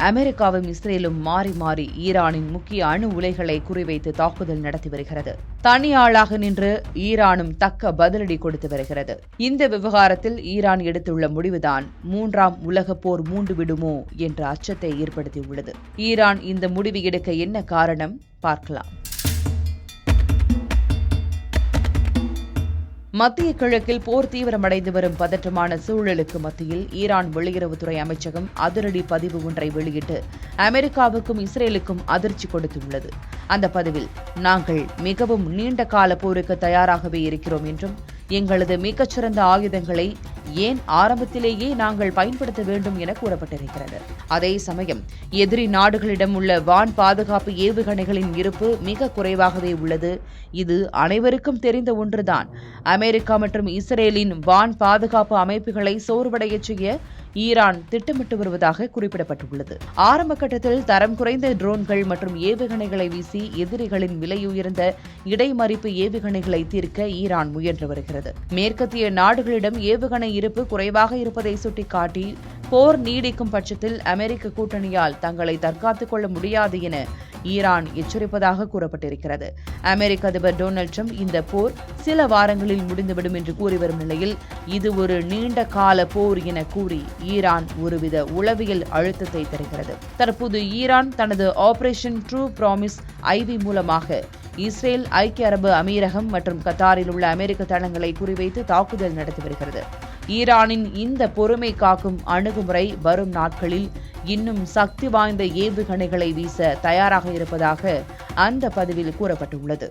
அமெரிக்காவும் இஸ்ரேலும் மாறி மாறி ஈரானின் முக்கிய அணு உலைகளை குறிவைத்து தாக்குதல் நடத்தி வருகிறது. தனியாளாக நின்று ஈரானும் தக்க பதிலடி கொடுத்து வருகிறது. இந்த விவகாரத்தில் ஈரான் எடுத்துள்ள முடிவுதான் 3ஆம் உலகப் போர் மூண்டு விடுமோ என்ற அச்சத்தை ஏற்படுத்தியுள்ளது. ஈரான் இந்த முடிவு எடுக்க என்ன காரணம் பார்க்கலாம். மத்திய கிழக்கில் போர் தீவிரமடைந்து வரும் பதற்றமான சூழலுக்கு மத்தியில் ஈரான் வெளியுறவுத்துறை அமைச்சகம் அதிரடி பதிவு ஒன்றை வெளியிட்டு அமெரிக்காவுக்கும் இஸ்ரேலுக்கும் அதிர்ச்சி கொடுத்துள்ளது. அந்த பதிவில், நாங்கள் மிகவும் நீண்ட கால போருக்கு தயாராகவே இருக்கிறோம் என்றும் எங்களது மிகச்சிறந்த ஆயுதங்களை ஏன் ஆரம்பத்திலேயே நாங்கள் பயன்படுத்த வேண்டும் என கூறப்பட்டிருக்கிறது. அதே சமயம் எதிரி நாடுகளிடம் உள்ள வான் பாதுகாப்பு ஏவுகணைகளின் இருப்பு மிக குறைவாகவே உள்ளது. இது அனைவருக்கும் தெரிந்த ஒன்றுதான். அமெரிக்கா மற்றும் இஸ்ரேலின் வான் பாதுகாப்பு அமைப்புகளை சோர்வடைய செய்ய ஈரான் திட்டமிட்டு வருவதாக குறிப்பிடப்பட்டுள்ளது. ஆரம்ப கட்டத்தில் தரம் குறைந்த ட்ரோன்கள் மற்றும் ஏவுகணைகளை வீசி எதிரிகளின் விலையுயர்ந்த இடைமறிப்பு ஏவுகணைகளை தீர்க்க ஈரான் முயன்று வருகிறது. மேற்கத்திய நாடுகளிடம் ஏவுகணை இருப்பு குறைவாக இருப்பதை சுட்டிக்காட்டி போர் நீடிக்கும் பட்சத்தில் அமெரிக்க கூட்டணியால் தங்களை தற்காத்துக் கொள்ள முடியாது என ஈரான் எச்சரிப்பதாக கூறப்பட்டிருக்கிறது. அமெரிக்க அதிபர் டொனால்டு டிரம்ப் இந்த போர் சில வாரங்களில் முடிந்துவிடும் என்று கூறி வரும் நிலையில் இது ஒரு நீண்ட கால போர் என கூறி ஈரான் ஒருவித உளவியல் அழுத்தத்தை தருகிறது. தற்போது ஈரான் தனது ஆபரேஷன் ட்ரூ ப்ராமிஸ் IV மூலமாக இஸ்ரேல், ஐக்கிய அரபு அமீரகம் மற்றும் கத்தாரில் உள்ள அமெரிக்க தளங்களை குறிவைத்து தாக்குதல் நடத்தி வருகிறது. ஈரானின் இந்த பொறுமை காக்கும் அணுகுமுறை வரும் நாட்களில் இன்னும் சக்தி வாய்ந்த ஏவுகணைகளை வீச தயாராக இருப்பதாக அந்த பதிவில் கூறப்பட்டுள்ளது.